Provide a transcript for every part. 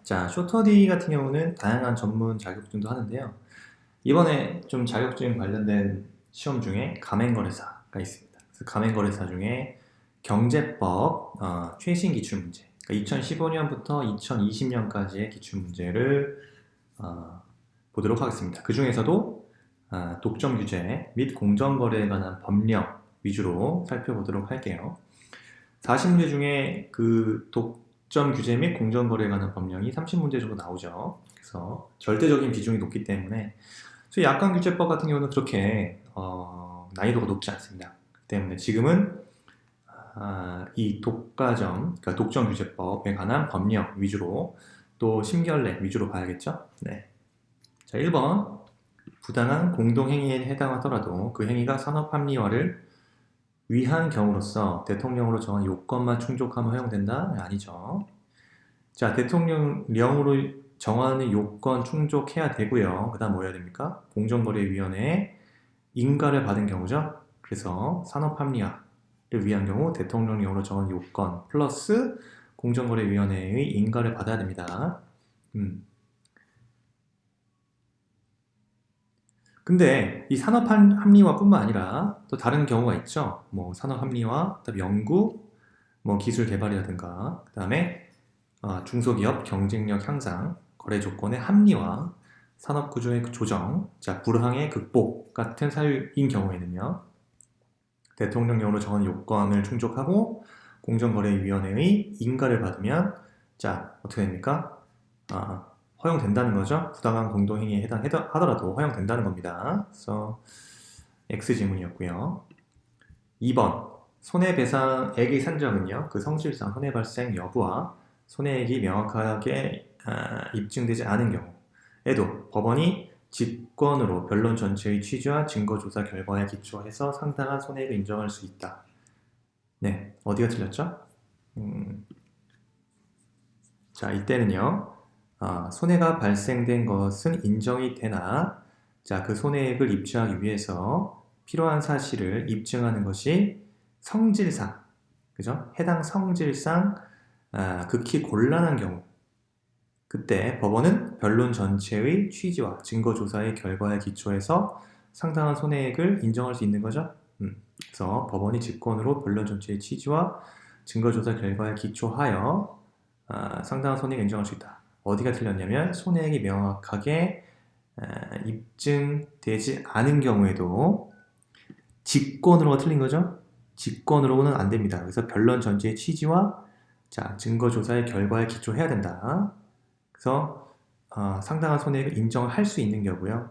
자, 쇼터디 같은 경우는 다양한 전문 자격증도 하는데요. 이번에 좀 자격증 관련된 시험 중에 가맹거래사가 있습니다. 그래서 가맹거래사 중에 경제법 최신 기출문제, 그러니까 2015년부터 2020년까지의 기출문제를 보도록 하겠습니다. 그 중에서도 독점 규제 및 공정거래에 관한 법령 위주로 살펴보도록 할게요. 40문제 중에 그 독점 규제 및 공정거래에 관한 법령이 30문제 정도 나오죠. 그래서 절대적인 비중이 높기 때문에 소위 약관규제법 같은 경우는 그렇게 난이도가 높지 않습니다. 그 때문에 지금은 이 독과점, 그러니까 독점규제법에 관한 법령 위주로 또 심결례 위주로 봐야겠죠. 네. 자, 1번 부당한 공동행위에 해당하더라도 그 행위가 산업합리화를 위한 경우로서 대통령으로 정한 요건만 충족하면 허용된다? 아니죠. 자, 대통령령으로 정하는 요건 충족해야 되고요. 그 다음 뭐 해야 됩니까? 공정거래위원회에 인가를 받은 경우죠. 그래서 산업합리화를 위한 경우 대통령령으로 정한 요건 플러스 공정거래위원회의 인가를 받아야 됩니다. 근데 이 산업합리화뿐만 아니라 또 다른 경우가 있죠. 뭐 산업합리화, 그다음에 연구, 뭐 기술 개발이라든가, 그다음에 중소기업 경쟁력 향상, 거래 조건의 합리화, 산업 구조의 조정, 자 불황의 극복 같은 사유인 경우에는요. 대통령령으로 정한 요건을 충족하고 공정거래위원회의 인가를 받으면 자 어떻게 됩니까? 허용된다는 거죠. 부당한 공동행위에 해당하더라도 허용된다는 겁니다. 그래서 X 지문이었고요. 2번 손해배상액의 산정은요. 그 성질상 손해 발생 여부와 손해액이 명확하게 입증되지 않은 경우에도 법원이 직권으로 변론 전체의 취지와 증거조사 결과에 기초해서 상당한 손해액을 인정할 수 있다. 네, 어디가 틀렸죠? 자, 이때는요. 손해가 발생된 것은 인정이 되나 자, 그 손해액을 입증하기 위해서 필요한 사실을 입증하는 것이 성질상, 그죠? 해당 성질상 극히 곤란한 경우 그때 법원은 변론 전체의 취지와 증거조사의 결과에 기초해서 상당한 손해액을 인정할 수 있는 거죠. 그래서 법원이 직권으로 변론 전체의 취지와 증거조사 결과에 기초하여 상당한 손해액을 인정할 수 있다. 어디가 틀렸냐면 손해액이 명확하게 입증되지 않은 경우에도 직권으로가 틀린 거죠. 직권으로는 안 됩니다. 그래서 변론 전체의 취지와 자, 증거조사의 결과에 기초해야 된다. 그래서 상당한 손해액을 인정할 수 있는 경우고요.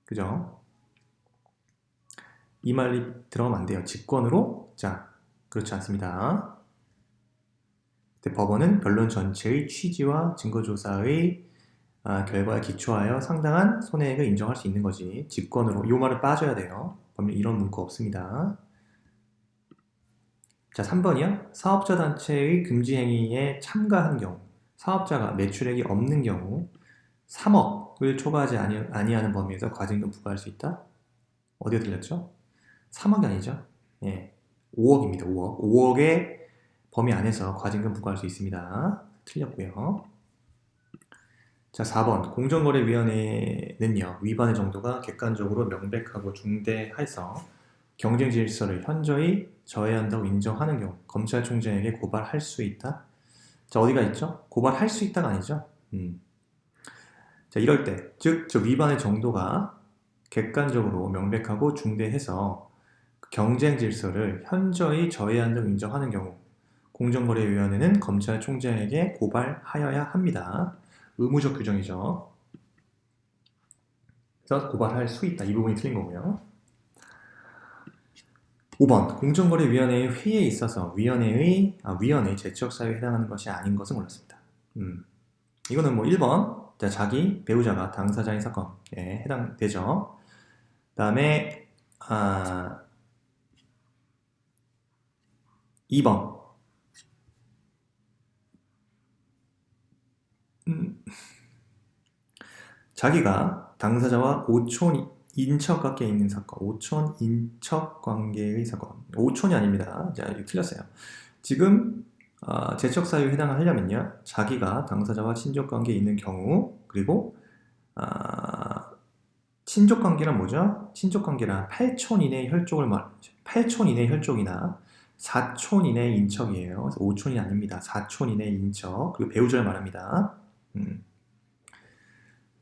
그죠? 이 말이 들어가면 안 돼요. 직권으로? 자, 그렇지 않습니다. 법원은 변론 전체의 취지와 증거조사의 결과에 기초하여 상당한 손해액을 인정할 수 있는 거지. 직권으로. 이 말은 빠져야 돼요. 법률 이런 문구 없습니다. 자, 3번이요. 사업자 단체의 금지 행위에 참가한 경우, 사업자가 매출액이 없는 경우 3억을 초과하지 아니하는 범위에서 과징금 부과할 수 있다? 어디가 들렸죠? 3억이 아니죠? 예, 5억입니다. 5억. 5억의 범위 안에서 과징금 부과할 수 있습니다. 틀렸고요. 자, 4번. 공정거래위원회는요, 위반의 정도가 객관적으로 명백하고 중대해서 경쟁 질서를 현저히 저해한다고 인정하는 경우 검찰총장에게 고발할 수 있다. 자, 어디가 있죠? 고발할 수 있다가 아니죠. 자, 이럴 때, 즉, 저 위반의 정도가 객관적으로 명백하고 중대해서 경쟁 질서를 현저히 저해한다고 인정하는 경우 공정거래위원회는 검찰총장에게 고발하여야 합니다. 의무적 규정이죠. 그래서 고발할 수 있다. 이 부분이 틀린 거고요. 5번 공정거래위원회의 회의에 있어서 위원회 제척사유에 해당하는 것이 아닌 것은 몰랐습니다. 이거는 뭐 1번 자기 배우자가 당사자인 사건에 해당되죠. 그 다음에 2번 자기가 당사자와 오촌 인척 관계에 있는 사건, 오촌 인척 관계의 사건. 오촌이 아닙니다. 자, 이거 틀렸어요. 지금 제척 사유에 해당하려면요. 자기가 당사자와 친족 관계에 있는 경우, 그리고 친족 관계란 뭐죠? 친족 관계란 8촌 이내의 혈족을 말하죠. 8촌 이내의 혈족이나 4촌 이내의 인척이에요. 그래서 5촌이 아닙니다. 4촌 이내의 인척, 그리고 배우자를 말합니다.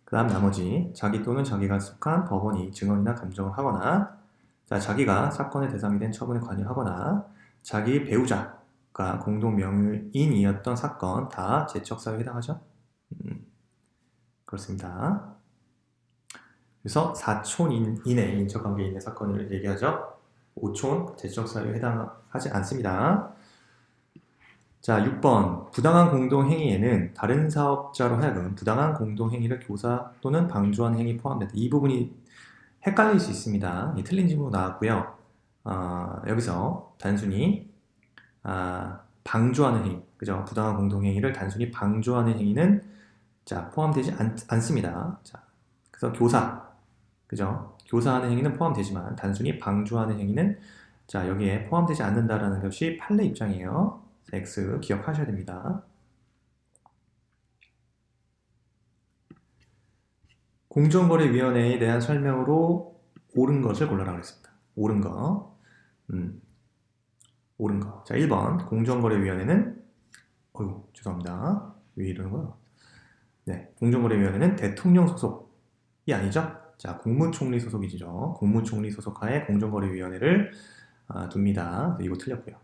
그 다음 나머지 자기 또는 자기가 속한 법원이 증언이나 감정을 하거나, 자, 자기가 사건의 대상이 된 처분에 관여하거나 자기 배우자가 공동 명의인이었던 사건 다 제척사유에 해당하죠. 그렇습니다. 그래서 4촌 이내의 인척관계에 있는 사건을 얘기하죠. 5촌 제척사유에 해당하지 않습니다. 자, 6번 부당한 공동행위에는 다른 사업자로 하여금 부당한 공동행위를 교사 또는 방조하는 행위 포함된다. 이 부분이 헷갈릴 수 있습니다. 틀린 질문 나왔고요. 여기서 단순히 방조하는 행위, 그죠? 부당한 공동행위를 단순히 방조하는 행위는 자 포함되지 않습니다. 자, 그래서 교사, 그죠? 교사하는 행위는 포함되지만 단순히 방조하는 행위는 자 여기에 포함되지 않는다라는 것이 판례 입장이에요. X 기억하셔야 됩니다. 공정거래위원회에 대한 설명으로 옳은 것을 골라라 그랬습니다. 옳은 거. 옳은 거. 자, 1번. 공정거래위원회는, 죄송합니다. 왜 이러는 거야? 네. 공정거래위원회는 대통령 소속이 아니죠? 자, 국무총리 소속이죠. 국무총리 소속하에 공정거래위원회를 둡니다. 이거 틀렸고요.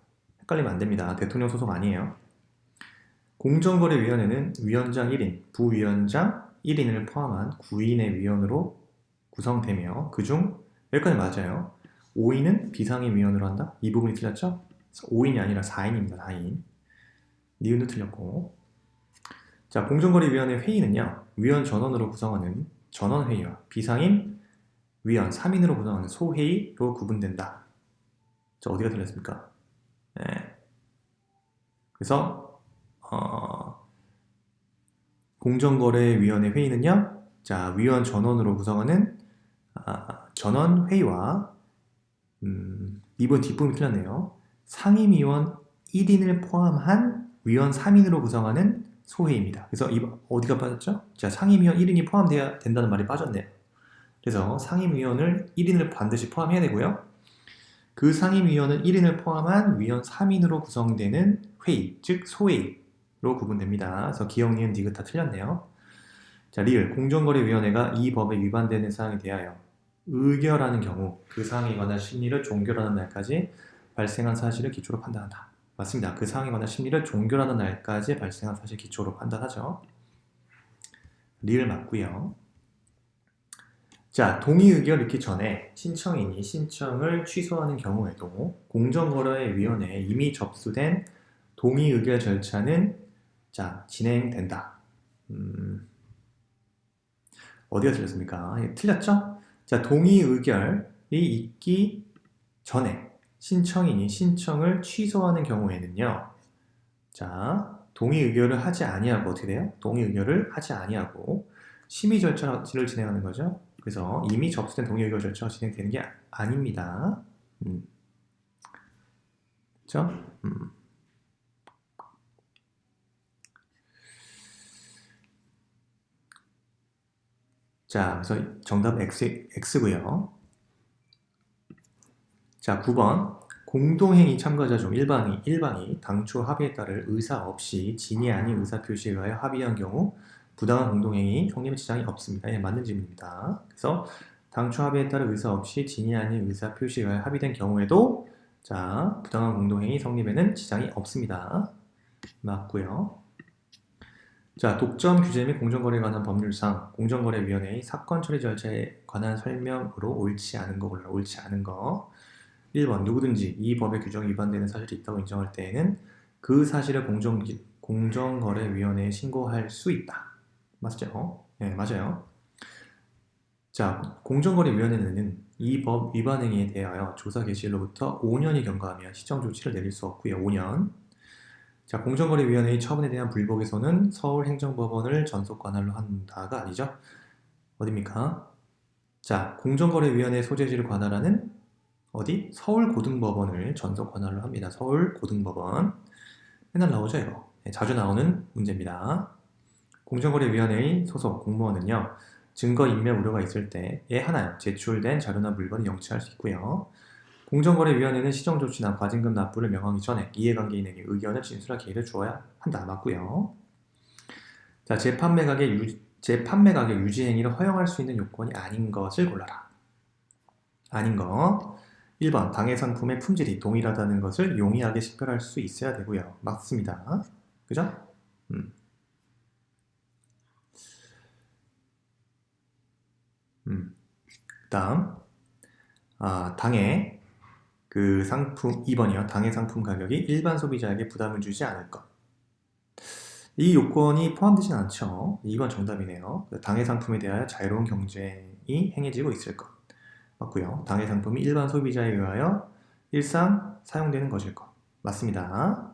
헷갈리면 안 됩니다. 대통령 소속 아니에요. 공정거래위원회는 위원장 1인, 부위원장 1인을 포함한 9인의 위원으로 구성되며 그중 여기까지 맞아요. 5인은 비상임위원으로 한다? 이 부분이 틀렸죠? 5인이 아니라 4인입니다. 4인. 니은도 틀렸고. 자, 공정거래위원회 회의는요. 위원 전원으로 구성하는 전원회의와 비상임 위원 3인으로 구성하는 소회의로 구분된다. 자, 어디가 틀렸습니까? 네. 그래서 공정거래위원회 회의는요. 자, 위원 전원으로 구성하는 전원회의와 이번 뒷부분이 틀렸네요. 상임위원 1인을 포함한 위원 3인으로 구성하는 소회의입니다. 그래서 어디가 빠졌죠? 자, 상임위원 1인이 포함돼야 된다는 말이 빠졌네요. 그래서 상임위원을 1인을 반드시 포함해야 되고요. 그 상임위원은 1인을 포함한 위원 3인으로 구성되는 회의, 즉 소회의로 구분됩니다. 그래서 기억, 니은, 디귿 다 틀렸네요. 자, 리을. 공정거래위원회가 이 법에 위반되는 사항에 대하여 의결하는 경우 그 사항에 관한 심리를 종결하는 날까지 발생한 사실을 기초로 판단한다. 맞습니다. 그 사항에 관한 심리를 종결하는 날까지 발생한 사실 기초로 판단하죠. 리을 맞고요. 자, 동의의결 읽기 전에 신청인이 신청을 취소하는 경우에도 공정거래위원회에 이미 접수된 동의의결 절차는 자, 진행된다. 어디가 틀렸습니까? 틀렸죠? 자, 동의의결이 있기 전에 신청인이 신청을 취소하는 경우에는요. 자, 동의의결을 하지 아니하고 어떻게 돼요? 동의의결을 하지 아니하고 심의 절차를 진행하는 거죠. 그래서 이미 접수된 동의의결 절차가 진행되는 게 아닙니다. 그렇죠? 자, 그래서 정답 X고요. 자, 9번. 공동행위 참가자 중 일방이 당초 합의에 따를 의사 없이 진이 아닌 의사표시에 의하여 합의한 경우 부당한 공동행위 성립에 지장이 없습니다. 예, 맞는 질문입니다. 그래서 당초 합의에 따른 의사 없이 진이 아닌 의사표시에 의하여 합의된 경우에도 자, 부당한 공동행위 성립에는 지장이 없습니다. 맞고요. 자, 독점 규제 및 공정거래에 관한 법률상 공정거래위원회의 사건 처리 절차에 관한 설명으로 옳지 않은 거 골라. 옳지 않은 거. 1번 누구든지 이 법의 규정이 위반되는 사실이 있다고 인정할 때에는 그 사실을 공정거래위원회에 신고할 수 있다. 맞죠? 네, 맞아요. 자, 공정거래위원회는 이 법 위반 행위에 대하여 조사 개시일로부터 5년이 경과하며 시정 조치를 내릴 수 없고요. 5년. 자, 공정거래위원회의 처분에 대한 불복에서는 서울행정법원을 전속 관할로 한다가 아니죠. 어딥니까? 자, 공정거래위원회 소재지를 관할하는 어디? 서울고등법원을 전속 관할로 합니다. 서울고등법원. 맨날 나오죠, 이거. 네, 자주 나오는 문제입니다. 공정거래위원회의 소속 공무원은요, 증거인멸 우려가 있을 때에 하나요. 제출된 자료나 물건을 영치할 수 있고요. 공정거래위원회는 시정조치나 과징금 납부를 명하기 전에 이해관계인에게 의견을 진술할 기회를 주어야 한다. 맞고요. 자, 재판매각의 유지행위를 허용할 수 있는 요건이 아닌 것을 골라라. 아닌 거. 1번, 당해 상품의 품질이 동일하다는 것을 용이하게 식별할 수 있어야 되고요. 맞습니다. 그죠? 다음, 당해 그 상품 2번이요. 당해 상품 가격이 일반 소비자에게 부담을 주지 않을 것. 이 요건이 포함되진 않죠. 2번 정답이네요. 당해 상품에 대하여 자유로운 경쟁이 행해지고 있을 것. 맞고요. 당해 상품이 일반 소비자에 의하여 일상 사용되는 것일 것. 맞습니다.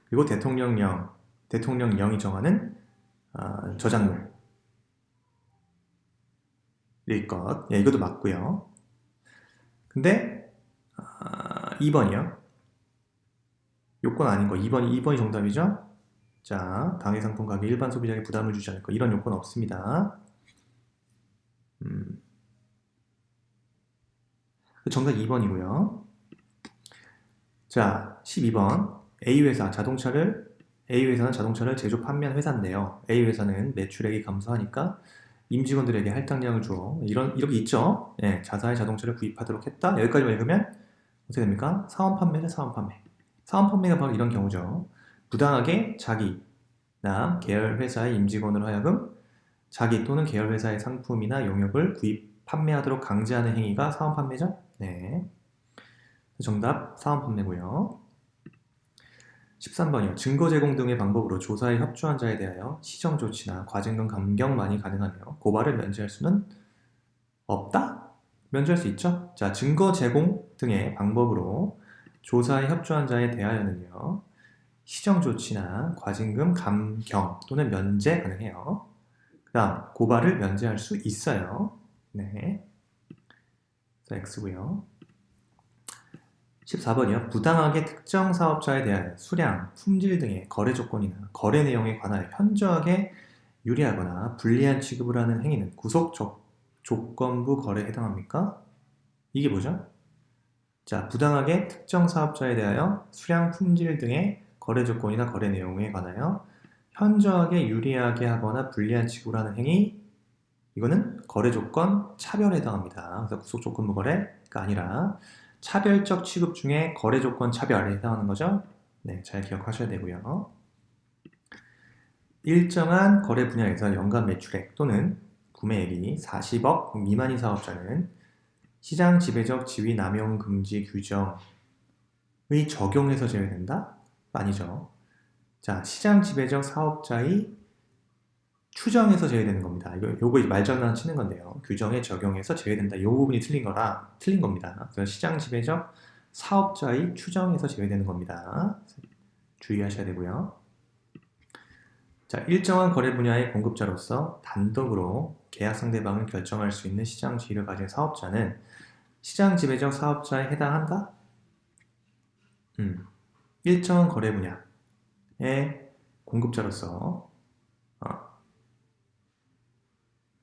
그리고 대통령령이 정하는 저작물일 것. 예, 이것도 맞고요. 근데 2번이요. 요건 아닌 거. 2번이 정답이죠? 자, 당해 상품 가격 일반 소비자에게 부담을 주지 않을 것. 이런 요건 없습니다. 정답 2번이고요. 자, 12번. A회사는 자동차를 제조 판매한 회사인데요. A회사는 매출액이 감소하니까 임직원들에게 할당량을 주어 이렇게 있죠. 예, 자사의 자동차를 구입하도록 했다. 여기까지만 읽으면 어떻게 됩니까? 사원 판매는 사원 판매. 사원 판매가 바로 이런 경우죠. 부당하게 자기나 계열 회사의 임직원으로 하여금 자기 또는 계열 회사의 상품이나 용역을 구입 판매하도록 강제하는 행위가 사원 판매죠. 네. 정답 사원 판매고요. 13번이요. 증거 제공 등의 방법으로 조사에 협조한 자에 대하여 시정 조치나 과징금 감경만이 가능하며 고발을 면제할 수는 없다? 면제할 수 있죠. 자, 증거 제공 등의 방법으로 조사에 협조한 자에 대하여는요. 시정 조치나 과징금 감경 또는 면제 가능해요. 그 다음 고발을 면제할 수 있어요. 네. X고요. 14번이요. 부당하게 특정 사업자에 대한 수량, 품질 등의 거래 조건이나 거래 내용에 관하여 현저하게 유리하거나 불리한 취급을 하는 행위는 구속 조건부 거래에 해당합니까? 이게 뭐죠? 자, 부당하게 특정 사업자에 대하여 수량, 품질 등의 거래 조건이나 거래 내용에 관하여 현저하게 유리하게 하거나 불리한 취급을 하는 행위, 이거는 거래 조건 차별에 해당합니다. 그래서 구속 조건부 거래가 아니라 차별적 취급 중에 거래 조건 차별에 해당하는 거죠. 네, 잘 기억하셔야 되고요. 일정한 거래 분야에서 연간 매출액 또는 구매액이 40억 미만인 사업자는 시장 지배적 지위 남용 금지 규정의 적용에서 제외된다? 아니죠. 자, 시장 지배적 사업자의 추정에서 제외되는 겁니다. 요거 말장난 치는 건데요. 규정에 적용해서 제외된다. 요 부분이 틀린 겁니다. 그래서 시장 지배적 사업자의 추정에서 제외되는 겁니다. 주의하셔야 되고요. 자, 일정한 거래 분야의 공급자로서 단독으로 계약 상대방을 결정할 수 있는 시장 지위를 가진 사업자는 시장 지배적 사업자에 해당한다? 일정한 거래 분야의 공급자로서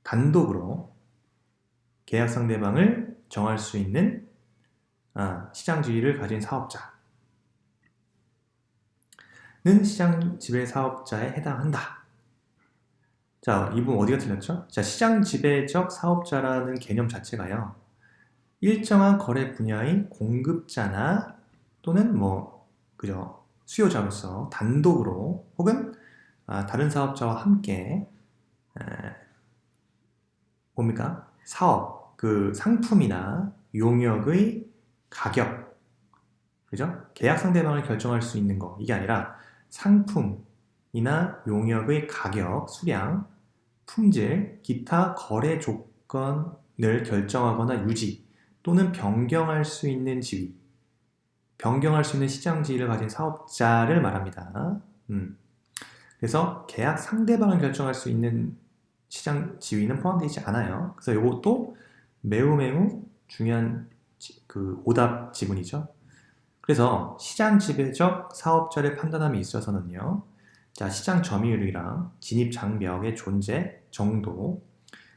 단독으로 계약 상대방을 정할 수 있는 시장 지위를 가진 사업자는 시장 지배 사업자에 해당한다. 자, 이 부분 어디가 틀렸죠? 자, 시장 지배적 사업자라는 개념 자체가요. 일정한 거래 분야의 공급자나 또는 그죠? 수요자로서 단독으로 혹은 다른 사업자와 함께 뭡니까? 사업, 그 상품이나 용역의 가격, 그죠? 계약 상대방을 결정할 수 있는 거, 이게 아니라 상품이나 용역의 가격, 수량, 품질, 기타 거래 조건을 결정하거나 유지 또는 변경할 수 있는 지위, 변경할 수 있는 시장 지위를 가진 사업자를 말합니다. 그래서 계약 상대방을 결정할 수 있는 시장 지위는 포함되지 않아요. 그래서 이것도 매우 중요한 그 오답 지문이죠. 그래서 시장 지배적 사업자를 판단함에 있어서는요. 자, 시장 점유율이랑 진입 장벽의 존재, 정도,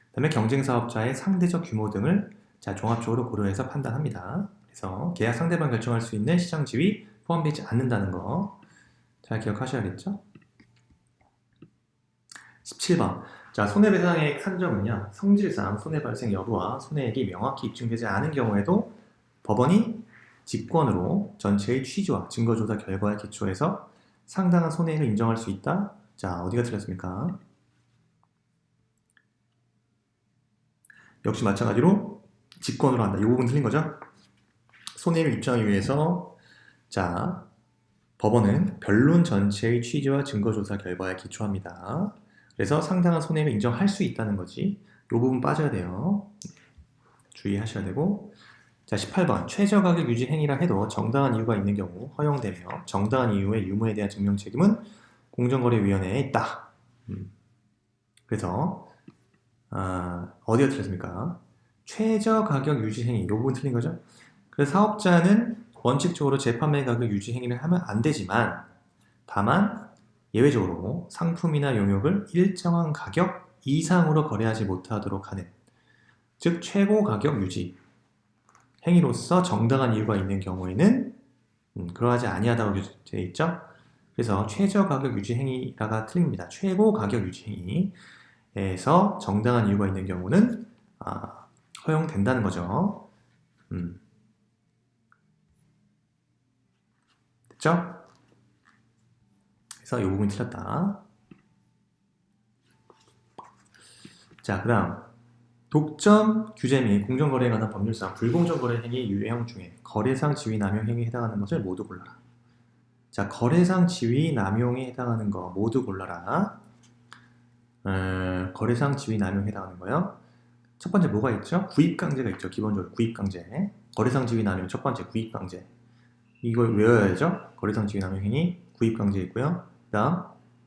그다음에 경쟁 사업자의 상대적 규모 등을 자, 종합적으로 고려해서 판단합니다. 그래서 계약 상대방 결정할 수 있는 시장 지위 포함되지 않는다는 거 잘 기억하셔야겠죠? 17번. 자, 손해배상액 산정은요. 성질상 손해 발생 여부와 손해액이 명확히 입증되지 않은 경우에도 법원이 직권으로 전체의 취지와 증거조사 결과에 기초해서 상당한 손해를 인정할 수 있다. 자, 어디가 틀렸습니까? 역시 마찬가지로 직권으로 한다. 이 부분 틀린 거죠? 손해를 입증하기 위해서 자, 법원은 변론 전체의 취지와 증거조사 결과에 기초합니다. 그래서 상당한 손해를 인정할 수 있다는 거지. 이 부분 빠져야 돼요. 주의하셔야 되고. 자, 18번. 최저가격 유지 행위라 해도 정당한 이유가 있는 경우 허용되며 정당한 이유의 유무에 대한 증명 책임은 공정거래위원회에 있다. 그래서 어디가 틀렸습니까? 최저가격 유지 행위. 이 부분 틀린 거죠? 그래서 사업자는 원칙적으로 재판매 가격 유지 행위를 하면 안 되지만 다만 예외적으로 상품이나 용역을 일정한 가격 이상으로 거래하지 못하도록 하는 즉 최고 가격 유지 행위로서 정당한 이유가 있는 경우에는 그러하지 아니하다고 되어 있죠. 그래서 최저 가격 유지 행위가 틀립니다. 최고 가격 유지 행위에서 정당한 이유가 있는 경우는 허용된다는 거죠. 됐죠? 그래서 이 부분이 틀렸다. 자, 그 다음 독점 규제 및 공정거래에 관한 법률상 불공정거래 행위 유형 중에 거래상 지위 남용 행위에 해당하는 것을 모두 골라라. 자, 거래상 지위 남용에 해당하는 거 모두 골라라. 거래상 지위 남용에 해당하는 거요. 첫 번째 뭐가 있죠? 구입강제가 있죠. 기본적으로 구입강제. 거래상 지위 남용 첫 번째 구입강제. 이걸 외워야죠. 거래상 지위 남용 행위 구입강제 있고요. 그 다음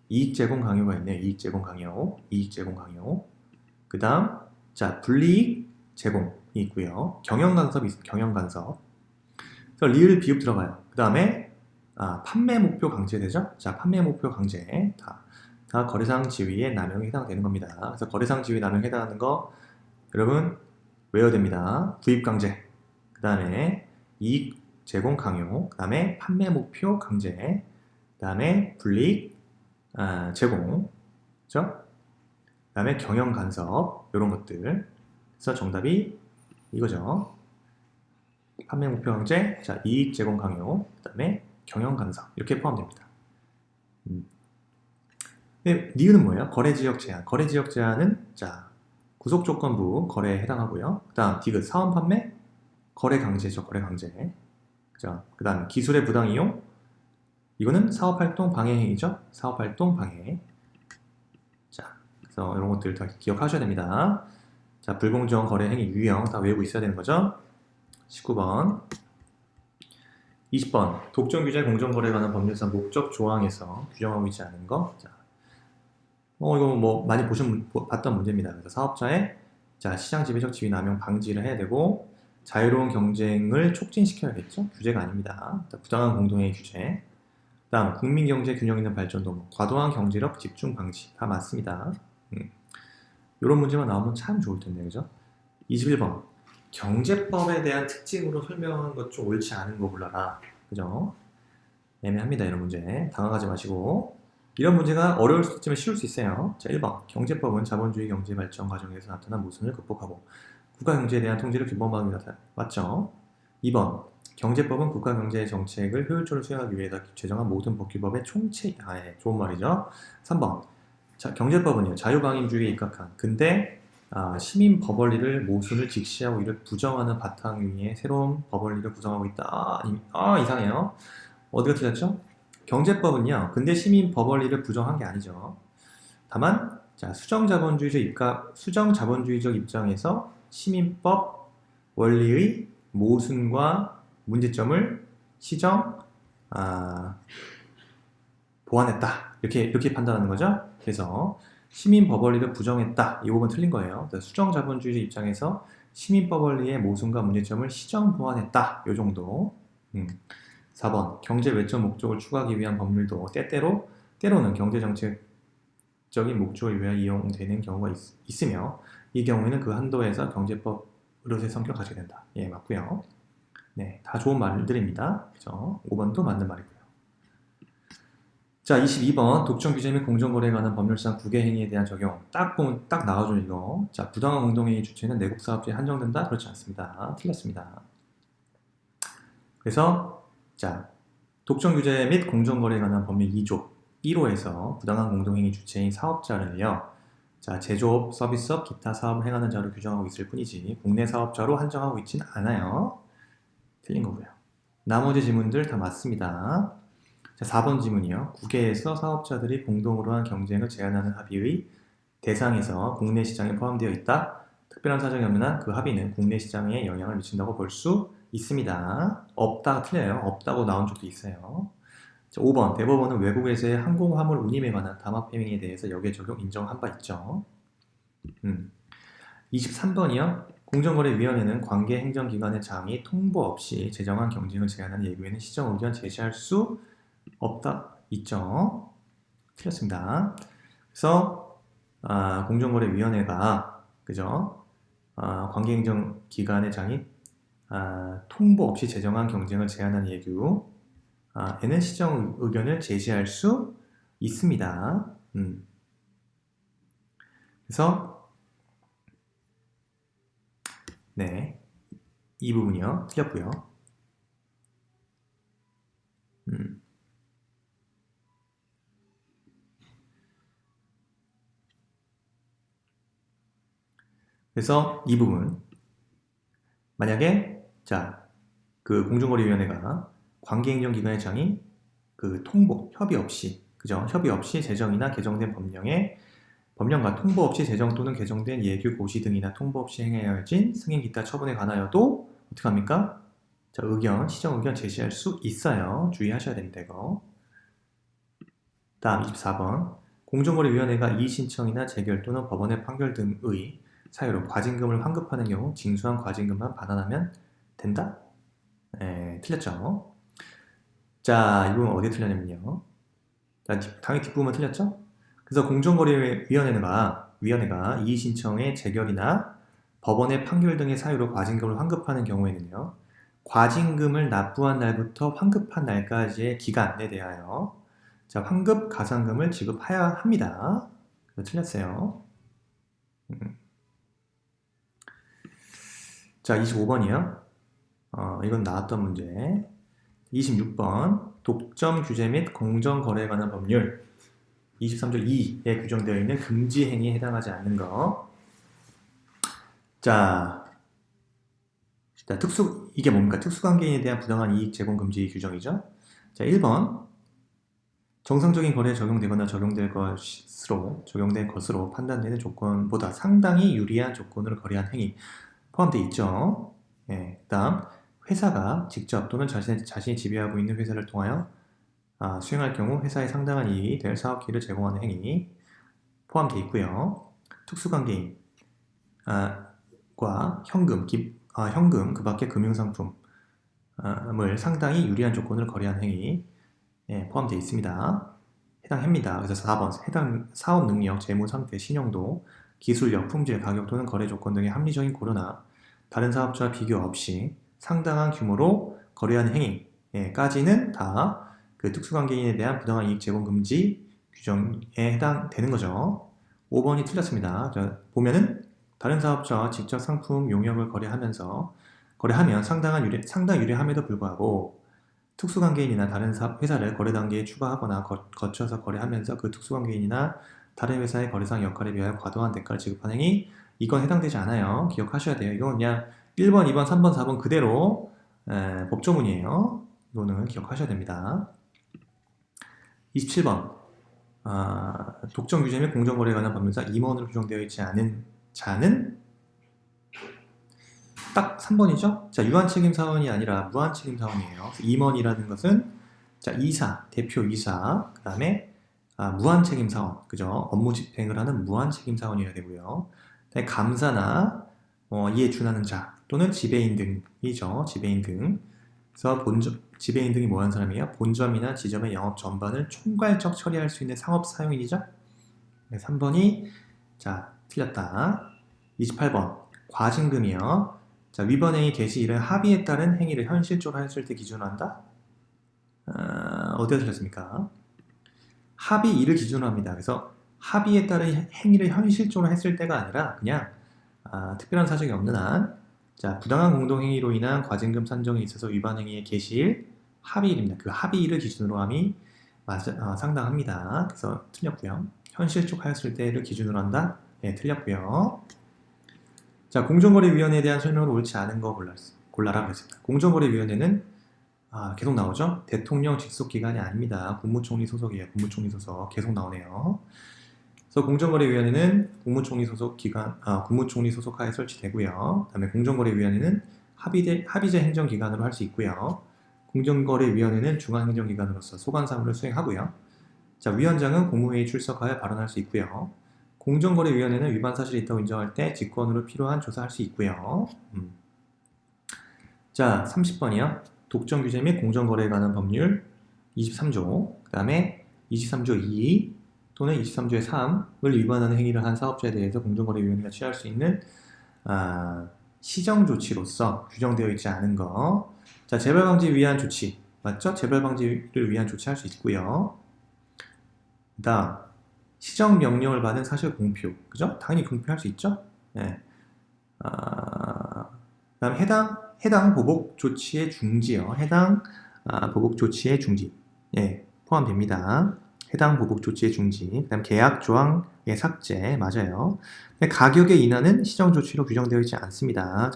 이익제공 강요가 있네요. 이익제공 강요. 이익제공 강요. 그 다음 자, 불이익 제공이 있고요. 경영간섭이 있습니다. 경영간섭. 그래서 리을 비읍 들어가요. 그 다음에 판매 목표 강제되죠? 자, 판매 목표 강제 다 거래상 지위에 남용에 해당되는 겁니다. 그래서 거래상 지위 남용에 해당하는 거 여러분 외워야 됩니다. 구입 강제, 그 다음에 이익 제공 강요, 그 다음에 판매 목표 강제, 그 다음에 불이익 제공, 그죠? 그 다음에 경영 간섭 이런 것들. 그래서 정답이 이거죠. 판매 목표 강제, 자 이익 제공 강요, 그 다음에 경영 간섭 이렇게 포함됩니다. 근데 니은은 뭐예요? 거래 지역 제한. 거래 지역 제한은 자 구속 조건부 거래에 해당하고요. 그 다음 디귿 사원 판매 거래 강제죠. 거래 강제. 그죠? 그 다음 기술의 부당 이용 이거는 사업활동 방해 행위죠. 사업활동 방해. 자, 그래서 이런 것들 다 기억하셔야 됩니다. 자, 불공정 거래 행위 유형 다 외우고 있어야 되는 거죠. 19번 20번 독점 규제 공정거래에 관한 법률상 목적 조항에서 규정하고 있지 않은 거. 자, 이거 뭐 많이 봤던 문제입니다. 그래서 사업자의 자, 시장 지배적 지위 남용 방지를 해야 되고 자유로운 경쟁을 촉진시켜야겠죠. 규제가 아닙니다. 부당한 공동의 규제. 다음 국민 경제 균형 있는 발전 도모, 과도한 경제력 집중 방지 다 맞습니다. 이런 문제만 나오면 참 좋을 텐데, 그죠? 21번 경제법에 대한 특징으로 설명한 것 좀 옳지 않은 거 골라라, 그죠? 애매합니다. 이런 문제 당황하지 마시고. 이런 문제가 어려울 수도 있지만 쉬울 수 있어요. 자, 1번 경제법은 자본주의 경제 발전 과정에서 나타난 모순을 극복하고 국가경제에 대한 통제를 규범하기 위해서 맞죠? 2번 경제법은 국가경제 정책을 효율적으로 수행하기 위해서 제정한 모든 법규법의 총체. 좋은 말이죠. 3번 자, 경제법은요 자유방임주의에 입각한 근대 시민 법원리를 모순을 직시하고 이를 부정하는 바탕 위에 새로운 법원리를 구성하고 있다. 이상해요. 어디가 틀렸죠? 경제법은요 근대 시민 법원리를 부정한 게 아니죠. 다만 자, 수정자본주의적 입장에서 시민법 원리의 모순과 문제점을 보완했다. 이렇게 판단하는 거죠. 그래서 시민법 원리를 부정했다. 이 부분 틀린 거예요. 수정자본주의적 입장에서 시민법 원리의 모순과 문제점을 보완했다. 이 정도. 4번 경제 외적 목적을 추구하기 위한 법률도 때로는 경제 정책적인 목적을 위하여 이용되는 경우가 있으며 이 경우에는 그 한도에서 경제법으로서의 성격을 가지게 된다. 예, 맞고요. 네, 다 좋은 말들입니다. 그죠? 5번도 맞는 말이고요. 자, 22번 독점 규제 및 공정거래에 관한 법률상 국외 행위에 대한 적용. 딱 보면 딱 나와줘 이거. 자, 부당한 공동행위 주체는 내국 사업주에 한정된다? 그렇지 않습니다. 틀렸습니다. 그래서 자, 독점 규제 및 공정거래에 관한 법률 2조 1호에서 부당한 공동행위 주체인 사업자를요. 자, 제조업, 서비스업, 기타 사업을 행하는 자로 규정하고 있을 뿐이지 국내 사업자로 한정하고 있진 않아요. 틀린 거고요. 나머지 지문들 다 맞습니다. 자, 4번 지문이요. 국외에서 사업자들이 공동으로 한 경쟁을 제한하는 합의의 대상에서 국내 시장에 포함되어 있다. 특별한 사정이 없는 한 그 합의는 국내 시장에 영향을 미친다고 볼 수 있습니다. 없다가 틀려요. 없다고 나온 적도 있어요. 자, 5번 대법원은 외국에서의 항공화물 운임에 관한 담합 행위에 대해서 역외 적용 인정한 바 있죠. 23번이요. 공정거래위원회는 관계 행정기관의 장이 통보 없이 제정한 경쟁을 제한하는 예규에는 시정 의견 제시할 수 없다 있죠. 틀렸습니다. 그래서 공정거래위원회가 그죠? 관계행정기관의 장이 통보 없이 제정한 경쟁을 제한하는 예규에는 시정 의견을 제시할 수 있습니다. 그래서 네, 이 부분이요. 틀렸고요. 그래서 이 부분 만약에 그 공정거래위원회가 관계행정기관의 장이 그 통보, 협의 없이 그죠? 협의 없이 제정이나 개정된 법령과 통보 없이 제정 또는 개정된 예규 고시 등이나 통보 없이 행해야진 승인 기타 처분에 관하여도 어떻게 합니까? 자, 시정 의견 제시할 수 있어요. 주의하셔야 됩니다. 이거. 다음 24번 공정거래위원회가 이의신청이나 재결 또는 법원의 판결 등의 사유로 과징금을 환급하는 경우 징수한 과징금만 반환하면 된다? 네, 틀렸죠? 자, 이 부분 어디에 틀렸냐면요. 당연히 뒷부분 틀렸죠? 그래서 공정거래위원회가 이의신청의 재결이나 법원의 판결 등의 사유로 과징금을 환급하는 경우에는요. 과징금을 납부한 날부터 환급한 날까지의 기간에 대하여 자, 환급 가산금을 지급해야 합니다. 틀렸어요. 자, 25번이요. 이건 나왔던 문제. 26번 독점 규제 및 공정거래에 관한 법률 23조 2에 규정되어 있는 금지 행위에 해당하지 않는 거. 자, 이게 뭡니까? 특수관계인에 대한 부당한 이익 제공 금지 규정이죠. 자, 1번 정상적인 거래에 적용되거나 적용된 것으로 판단되는 조건보다 상당히 유리한 조건으로 거래한 행위 포함되어 있죠. 네, 그다음 회사가 직접 또는 자신이 지배하고 있는 회사를 통하여 수행할 경우 회사에 상당한 이익이 될 사업 기회를 제공하는 행위 포함되어 있고요. 특수관계인과 현금 그 밖의 금융상품을 상당히 유리한 조건으로 거래한 행위 포함되어 있습니다. 해당합니다. 그래서 4번 해당 사업 능력, 재무 상태, 신용도, 기술력, 품질, 가격 또는 거래 조건 등의 합리적인 고려나 다른 사업자와 비교 없이 상당한 규모로 거래하는 행위까지는 다 그 특수관계인에 대한 부당한 이익 제공 금지 규정에 해당되는 거죠. 5번이 틀렸습니다. 보면은 다른 사업자와 직접 상품 용역을 거래하면 상당히 유리함에도 불구하고 특수관계인이나 다른 회사를 거래 단계에 추가하거나 거쳐서 거래하면서 그 특수관계인이나 다른 회사의 거래상 역할에 비하여 과도한 대가를 지급하는 행위 이건 해당되지 않아요. 기억하셔야 돼요. 이건 그냥 1번, 2번, 3번, 4번 그대로 법조문이에요. 이거는 기억하셔야 됩니다. 27번 독점 규제 및 공정거래에 관한 법률상 임원으로 규정되어 있지 않은 자는 딱 3번이죠? 자, 유한책임 사원이 아니라 무한책임 사원이에요. 임원이라는 것은 자, 대표 이사, 그 다음에 무한책임 사원, 그죠? 업무 집행을 하는 무한책임 사원이어야 되고요. 감사나 이에 준하는 자 또는 지배인 등이죠. 지배인 등 그래서 지배인 등이 뭐하는 사람이에요? 본점이나 지점의 영업 전반을 총괄적 처리할 수 있는 상업 사용인이죠. 3번이 자 틀렸다. 28번 과징금이요. 자 위반 행위 개시 일은 합의에 따른 행위를 현실적으로 했을 때 기준으로 한다. 어디가 틀렸습니까? 합의 2를 기준으로 합니다. 그래서 합의에 따른 행위를 현실적으로 했을 때가 아니라 그냥 특별한 사정이 없는 한 자, 부당한 공동행위로 인한 과징금 산정에 있어서 위반 행위의 개시일 합의일입니다. 그 합의일을 기준으로 함이 상당합니다. 그래서 틀렸고요. 현실적 하였을 때를 기준으로 한다. 네, 틀렸고요. 자, 공정거래위원회에 대한 설명을 옳지 않은 거 골라라 그랬습니다. 공정거래위원회는 계속 나오죠? 대통령 직속 기관이 아닙니다. 국무총리 소속이에요. 국무총리 소속 계속 나오네요. 그래서 공정거래위원회는 국무총리 소속 기관, 국무총리 소속하에 설치되고요. 그다음에 공정거래위원회는 합의제 행정기관으로 할 수 있고요. 공정거래위원회는 중앙행정기관으로서 소관사무를 수행하고요. 자, 위원장은 국무회의 출석하여 발언할 수 있고요. 공정거래위원회는 위반 사실이 있다고 인정할 때 직권으로 필요한 조사할 수 있고요. 자, 30번이요. 독점 규제 및 공정거래에 관한 법률 23조, 그 다음에 23조 2 또는 23조의 3을 위반하는 행위를 한 사업자에 대해서 공정거래위원회가 취할 수 있는 시정조치로서 규정되어 있지 않은 거. 자, 재발방지 위한 조치 맞죠? 재발방지를 위한 조치할 수 있고요. 그다음 시정명령을 받은 사실 공표, 그죠? 당연히 공표할 수 있죠? 네. 그다음 해당 보복 조치의 중지요. 해당 보복 조치의 중지, 예, 포함됩니다. 해당 보복 조치의 중지. 그다음 계약 조항의 삭제, 맞아요. 근데 가격의 인하는 시정 조치로 규정되어 있지 않습니다.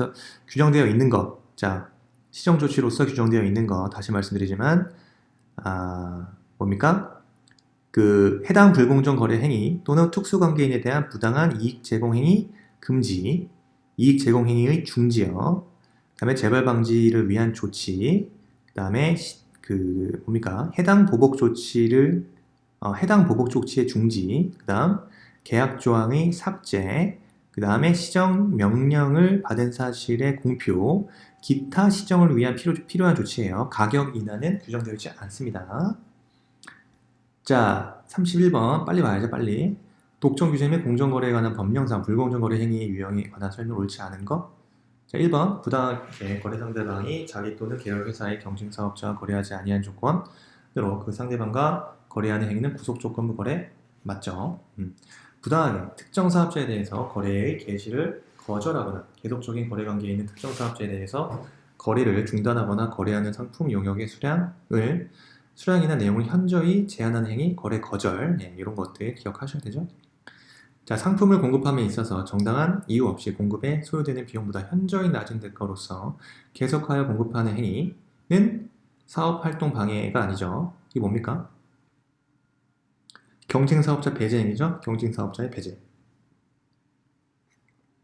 규정되어 있는 것, 자, 시정 조치로서 규정되어 있는 것 다시 말씀드리지만 뭡니까? 그 해당 불공정 거래 행위 또는 특수관계인에 대한 부당한 이익 제공 행위 금지, 이익 제공 행위의 중지요. 그다음에 재발 방지를 위한 조치, 그다음에 뭡니까? 해당 보복 조치의 중지, 그다음 계약 조항의 삭제, 그다음에 시정 명령을 받은 사실의 공표, 기타 시정을 위한 필요한 조치예요. 가격 인하는 규정되어 있지 않습니다. 자, 31번 빨리 와야죠, 빨리. 독점 규제 및 공정거래에 관한 법령상 불공정거래 행위 유형에 관한 설명 옳지 않은 거. 자, 1번 부당하게 거래 상대방이 자기 또는 계열회사의 경쟁사업자와 거래하지 아니한 조건으로 그 상대방과 거래하는 행위는 부속조건부 거래 맞죠? 부당하게 특정 사업자에 대해서 거래의 개시를 거절하거나 계속적인 거래관계에 있는 특정 사업자에 대해서 거래를 중단하거나 거래하는 상품 용역의 수량이나 내용을 현저히 제한하는 행위, 거래 거절, 이런 것들 기억하셔야 되죠? 자, 상품을 공급함에 있어서 정당한 이유 없이 공급에 소요되는 비용보다 현저히 낮은 대가로서 계속하여 공급하는 행위는 사업활동 방해가 아니죠. 이게 뭡니까? 경쟁사업자 배제 행위죠. 경쟁사업자의 배제.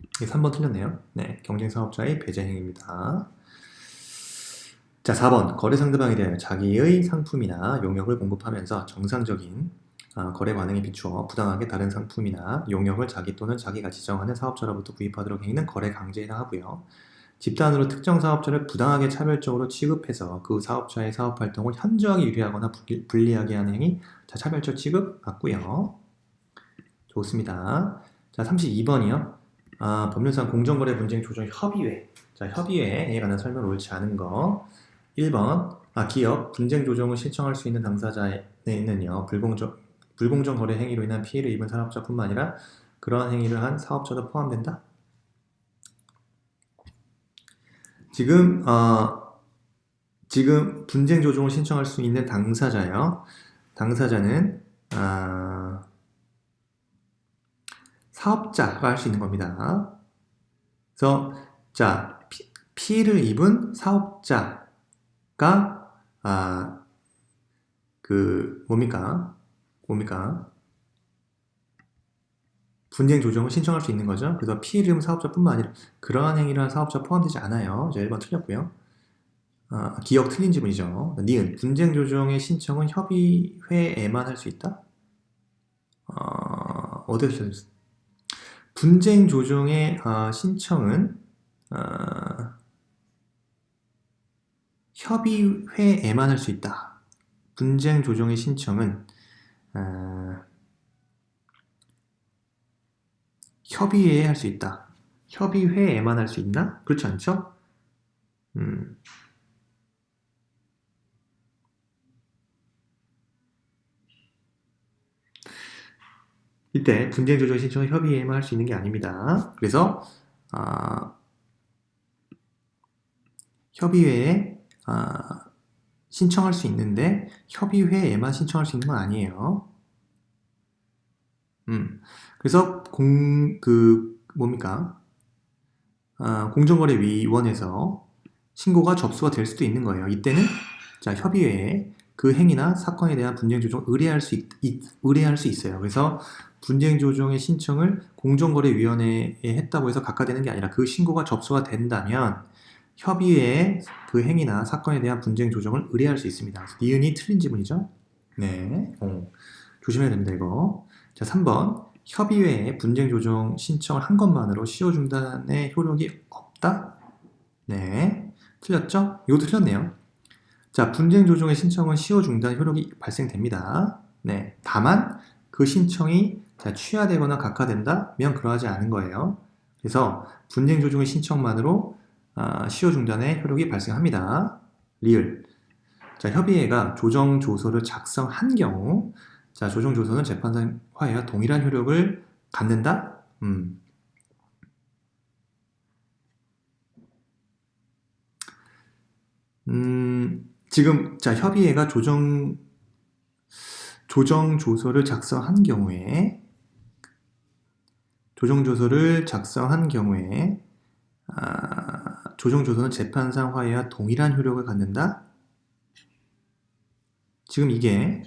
이게 3번 틀렸네요. 네, 경쟁사업자의 배제 행위입니다. 자, 4번 거래 상대방에 대하여 자기의 상품이나 용역을 공급하면서 정상적인 거래 관행에 비추어 부당하게 다른 상품이나 용역을 자기 또는 자기가 지정하는 사업자로부터 구입하도록 행위는 거래 강제에 해당하고요. 집단으로 특정 사업자를 부당하게 차별적으로 취급해서 그 사업자의 사업활동을 현저하게 유리하거나 불리하게 하는 행위, 자, 차별적 취급 맞고요. 좋습니다. 자, 32번이요. 법률상 공정거래 분쟁 조정 협의회. 자, 협의회에 관한 설명 옳지 않은 거. 1번 기업 분쟁 조정을 신청할 수 있는 당사자에는요 불공정 거래 행위로 인한 피해를 입은 사업자뿐만 아니라 그러한 행위를 한 사업자도 포함된다. 지금 분쟁 조정을 신청할 수 있는 당사자요. 당사자는 사업자가 할 수 있는 겁니다. 그래서 자, 피해를 입은 사업자가 뭡니까? 분쟁 조정을 신청할 수 있는 거죠. 그래서 피해를 입은 사업자뿐만 아니라 그러한 행위를 한 사업자 포함되지 않아요. 1번 틀렸고요. 기억 틀린 지문이죠. 니은 분쟁 조정의 신청은 협의회에만 할 수 있다. 어디서 분쟁 조정의 신청은 협의회에만 할 수 있다. 분쟁 조정의 신청은 협의회에 할 수 있다. 협의회에만 할 수 있나? 그렇지 않죠? 이때 분쟁 조정 신청은 협의회에만 할 수 있는 게 아닙니다. 그래서 협의회에 신청할 수 있는데 협의회에만 신청할 수 있는 건 아니에요. 그래서 공정거래위원회에서 신고가 접수가 될 수도 있는 거예요. 이때는 자, 협의회에 그 행위나 사건에 대한 분쟁 조정을 의뢰할 수 있어요. 그래서 분쟁 조정의 신청을 공정거래위원회에 했다고 해서 각하되는 게 아니라 그 신고가 접수가 된다면 협의회에 그 행위나 사건에 대한 분쟁 조정을 의뢰할 수 있습니다. 니은이 틀린 지문이죠? 네. 조심해야 됩니다, 이거. 자, 3번. 협의회에 분쟁 조정 신청을 한 것만으로 시효 중단의 효력이 없다? 네. 틀렸죠? 이것도 틀렸네요. 자, 분쟁 조정의 신청은 시효 중단 효력이 발생됩니다. 네. 다만 그 신청이 취하되거나 각하된다면 그러하지 않은 거예요. 그래서 분쟁 조정의 신청만으로 시효 중단의 효력이 발생합니다. 리을. 자, 협의회가 조정 조서를 작성한 경우, 자, 조정 조서는 재판상 화해와 동일한 효력을 갖는다? 지금, 자, 협의회가 조정 조서를 작성한 경우에, 조정 조서를 작성한 경우에, 조정 조서는 재판상 화해와 동일한 효력을 갖는다? 지금 이게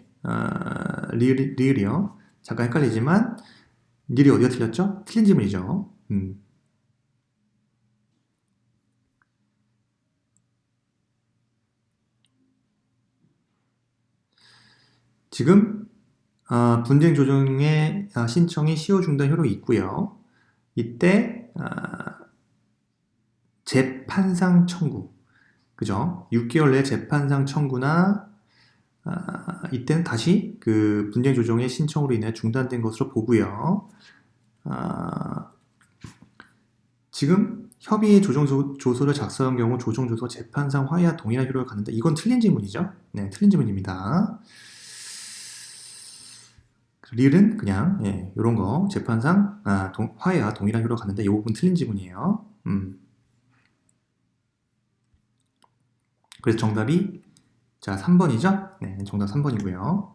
리을이요. 잠깐 헷갈리지만 리을이 어디가 틀렸죠? 틀린 지문이죠. 지금 분쟁 조정의 신청이 시효 중단 효력이 있고요. 이때 재판상 청구, 그죠? 6개월 내 재판상 청구나 이때는 다시 그 분쟁 조정의 신청으로 인해 중단된 것으로 보고요. 지금 협의회 조정 조서를 작성한 경우 조정 조서 재판상 화해와 동일한 효력을 갖는다. 이건 틀린 지문이죠? 네, 틀린 지문입니다. 릴은 그냥 이런 거 재판상 화해와 동일한 효력을 갖는다. 이 부분 틀린 지문이에요. 그래서 정답이 자 3번이죠? 네, 정답 3번이고요.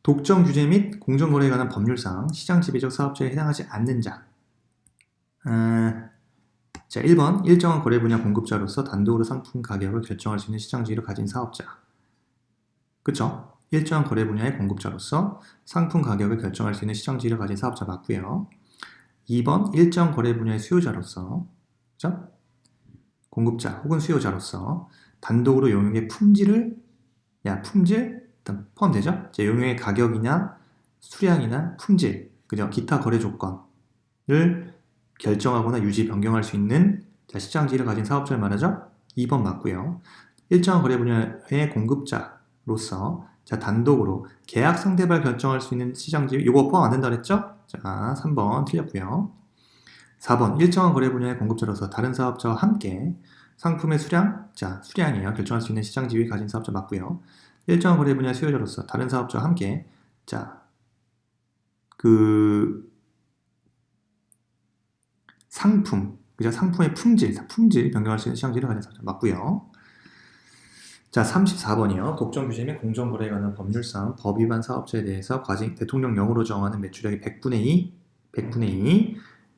독점 규제 및 공정거래에 관한 법률상 시장 지배적 사업자에 해당하지 않는 자. 자 1번 일정한 거래 분야 공급자로서 단독으로 상품 가격을 결정할 수 있는 시장 지위를 가진 사업자. 그쵸? 일정한 거래 분야의 공급자로서 상품 가격을 결정할 수 있는 시장 지위를 가진 사업자 맞고요. 2번 일정 거래 분야의 수요자로서, 그죠? 공급자 혹은 수요자로서 단독으로 용역의 품질 일단 포함되죠? 용역의 가격이나 수량이나 품질, 그죠? 기타 거래 조건을 결정하거나 유지 변경할 수 있는 시장 지위를 가진 사업자를 말하죠? 2번 맞고요. 일정한 거래 분야의 공급자로서 단독으로 계약 상대발 결정할 수 있는 시장 지위, 이거 포함 안 된다 그랬죠? 자, 3번 틀렸고요. 4번 일정한 거래 분야의 공급자로서 다른 사업자와 함께 상품의 수량이에요. 결정할 수 있는 시장 지위 가진 사업자 맞고요. 일정한 거래 분야의 수요자로서 다른 사업자와 함께 상품의 품질 변경할 수 있는 시장 지위를 가진 사업자 맞고요. 자, 34번이요. 독점 규제 및 공정거래에 관한 법률상 법 위반 사업자에 대해서 대통령령으로 정하는 매출액의 100분의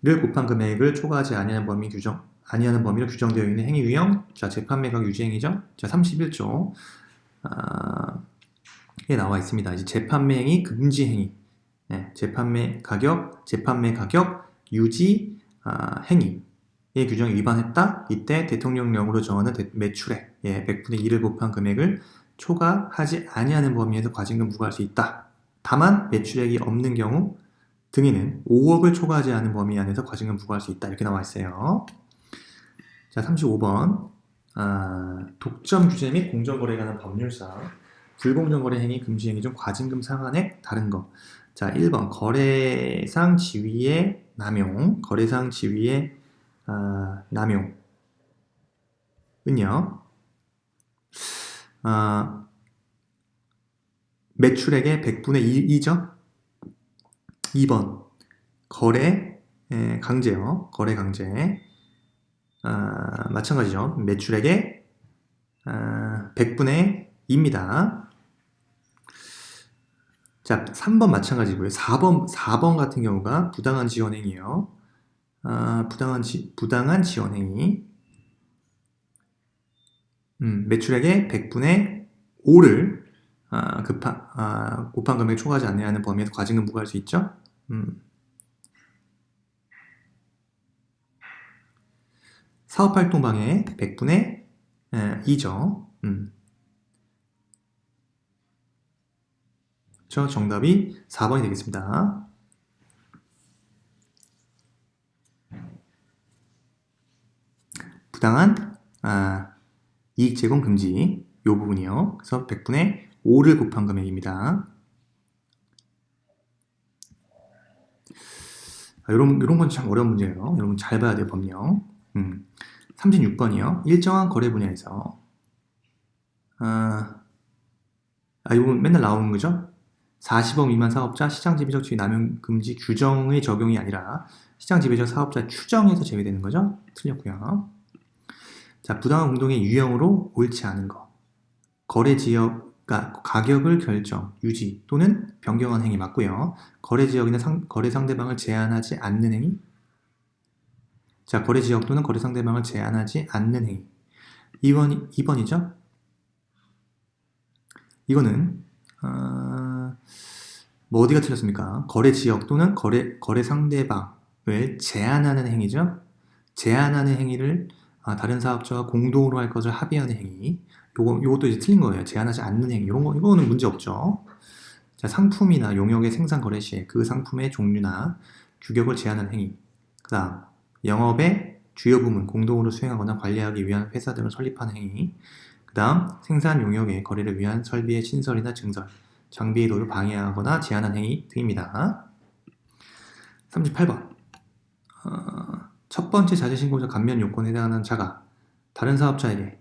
2를 곱한 금액을 초과하지 아니하는 범위로 규정되어 있는 행위 유형. 자, 재판매각 유지 행위죠. 자, 31조. 에 나와 있습니다. 이제 재판매 행위 금지 행위. 네, 재판매 가격 유지 행위의 규정에 위반했다. 이때 대통령령으로 정하는 매출액 100분의 2를 곱한 금액을 초과하지 아니하는 범위에서 과징금 부과할 수 있다. 다만 매출액이 없는 경우 등에는 5억을 초과하지 않은 범위 안에서 과징금 부과할 수 있다. 이렇게 나와 있어요. 자, 35번 독점 규제 및 공정거래에 관한 법률상 불공정거래 행위, 금지 행위 중 과징금 상한액 다른 거. 자, 1번 거래상 지위의 남용, 거래상 지위의 남용은요. 매출액의 100분의 2죠. 2번 거래 강제요. 거래 강제. 마찬가지죠. 매출액의 100분의 2입니다. 자, 3번 마찬가지고요. 4번 같은 경우가 부당한 지원행위요. 부당한 지원행위. 매출액의 100분의 5를 곱한 금액에 초과하지 않는 범위에서 과징금 부과할 수 있죠. 사업활동 방해 100분의 2죠. 저 정답이 4번이 되겠습니다. 부당한 이익 제공 금지 이 부분이요. 그래서 100분의 5를 곱한 금액입니다. 이런 건 참 어려운 문제예요. 여러분 잘 봐야 돼요, 법령. 36번이요. 일정한 거래 분야에서 이건 맨날 나오는 거죠. 40억 미만 사업자 시장 지배적 지위 남용 금지 규정의 적용이 아니라 시장 지배적 사업자 추정에서 제외되는 거죠. 틀렸고요. 자, 부당한 공동의 유형으로 옳지 않은 거. 거래 지역, 가격을 결정, 유지 또는 변경한 행위 맞고요. 거래 지역이나 거래 상대방을 제한하지 않는 행위. 자, 거래 지역 또는 거래 상대방을 제한하지 않는 행위. 2번이죠. 이거는 어디가 틀렸습니까? 거래 지역 또는 거래 상대방을 제한하는 행위죠. 제한하는 행위를 다른 사업자와 공동으로 할 것을 합의하는 행위. 요것도 이제 틀린 거예요. 제한하지 않는 행위. 이거는 문제 없죠. 자, 상품이나 용역의 생산 거래 시에 그 상품의 종류나 규격을 제한하는 행위. 그 다음, 영업의 주요 부문 공동으로 수행하거나 관리하기 위한 회사 등을 설립하는 행위. 그 다음, 생산 용역의 거래를 위한 설비의 신설이나 증설, 장비의 도를 방해하거나 제한하는 행위 등입니다. 38번. 첫 번째 자재신고자 감면 요건에 해당하는 자가 다른 사업자에게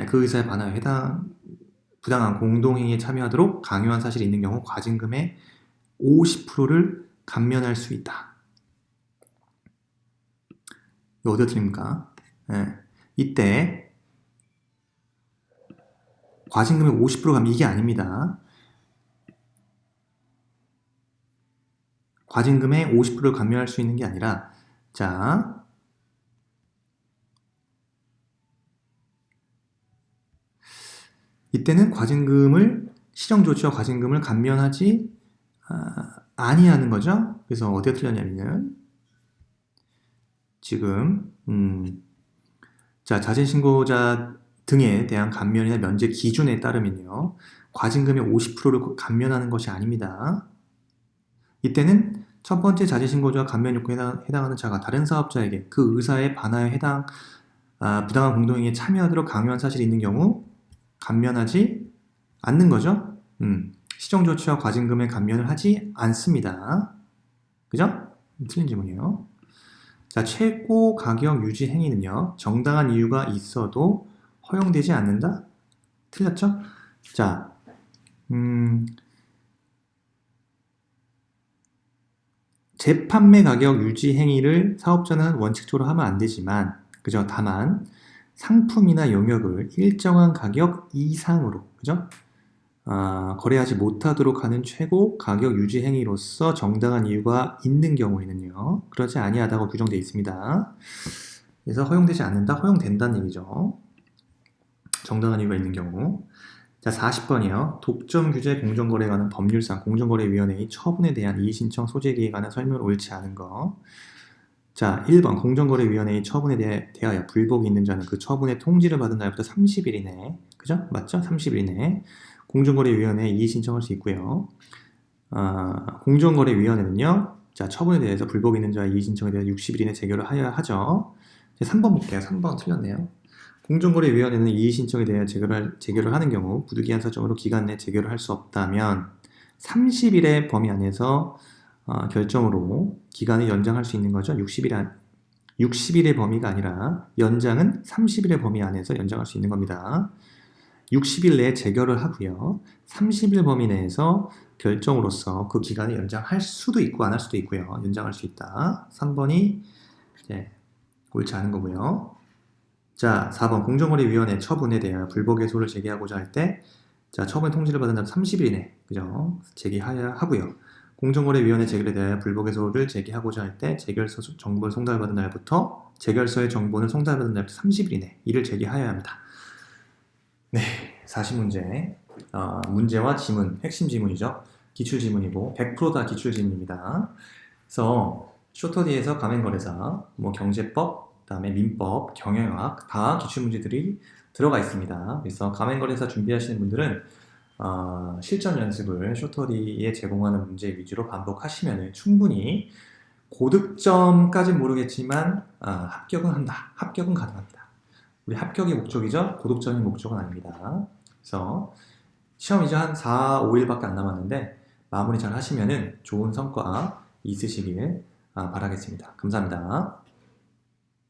그 의사에 반하여 부당한 공동행위에 참여하도록 강요한 사실이 있는 경우 과징금의 50%를 감면할 수 있다. 이거 어디가 틀립니까? 이때 과징금의 50% 감면 이게 아닙니다. 과징금의 50%를 감면할 수 있는 게 아니라 자, 이때는 시정조치와 과징금을 감면하지 아니하는 거죠. 그래서 어디가 틀렸냐면은 지금 자, 자재신고자 등에 대한 감면이나 면제 기준에 따르면요, 과징금의 50%를 감면하는 것이 아닙니다. 이때는 첫 번째 자재신고자와 감면 요건에 해당하는 자가 다른 사업자에게 그 의사에 반하여 부당한 공동행위에 참여하도록 강요한 사실이 있는 경우 감면하지 않는 거죠. 시정조치와 과징금의 감면을 하지 않습니다. 그죠? 틀린 질문이에요. 자, 최고 가격 유지 행위는요, 정당한 이유가 있어도 허용되지 않는다? 틀렸죠? 자, 재판매 가격 유지 행위를 사업자는 원칙적으로 하면 안 되지만, 그죠? 다만 상품이나 용역을 일정한 가격 이상으로, 그죠? 거래하지 못하도록 하는 최고 가격 유지 행위로서 정당한 이유가 있는 경우에는요, 그러지 아니하다고 규정되어 있습니다. 그래서 허용되지 않는다, 허용된다는 얘기죠. 정당한 이유가 있는 경우. 자, 40번이요. 독점 규제 공정거래에 관한 법률상 공정거래위원회의 처분에 대한 이의신청 소재기에 관한 설명을 옳지 않은 거. 자, 1번 공정거래위원회의 처분에 대하여 불복이 있는 자는 그 처분의 통지를 받은 날부터 30일 이내, 그죠? 맞죠? 30일 이내 공정거래위원회에 이의신청할 수 있고요. 공정거래위원회는요, 자, 처분에 대해서 불복이 있는 자의 이의신청에 대해 60일 이내 제결을 하여야 하죠. 3번 볼게요. 3번 틀렸네요. 공정거래위원회는 이의신청에 대하여 재결을 하는 경우 부득이한 사정으로 기간 내 재결을 할 수 없다면 30일의 범위 안에서 결정으로 기간을 연장할 수 있는 거죠. 60일의 범위가 아니라 연장은 30일의 범위 안에서 연장할 수 있는 겁니다. 60일 내에 재결을 하고요. 30일 범위 내에서 결정으로서 그 기간을 연장할 수도 있고 안 할 수도 있고요. 연장할 수 있다. 3번이 이제 옳지 않은 거고요. 자, 4번 공정거래위원회 처분에 대하여 불복의소를 제기하고자 할 때, 자, 처분 통지를 받은 다음 30일 이내, 그죠? 제기하여야 하고요. 공정거래위원회 제결에 대하여 불복의소를 제기하고자 할 때 재결서 정보를 송달받은 날부터 재결서의 정보는 송달받은 날부터 30일 이내 이를 제기하여야 합니다. 네, 40문제. 문제와 지문, 핵심 지문이죠. 기출지문이고 100%다 기출지문입니다. 그래서 쇼터디에서 가맹거래사, 뭐 경제법, 그다음에 민법, 경영학 다 기출문제들이 들어가 있습니다. 그래서 가맹거래사 준비하시는 분들은 실전 연습을 쇼터디에 제공하는 문제 위주로 반복하시면 충분히 고득점까지는 모르겠지만 합격은 한다. 합격은 가능합니다. 우리 합격이 목적이죠. 고득점이 목적은 아닙니다. 그래서 시험 이제 한 4, 5일밖에 안 남았는데 마무리 잘 하시면은 좋은 성과 있으시길 바라겠습니다. 감사합니다.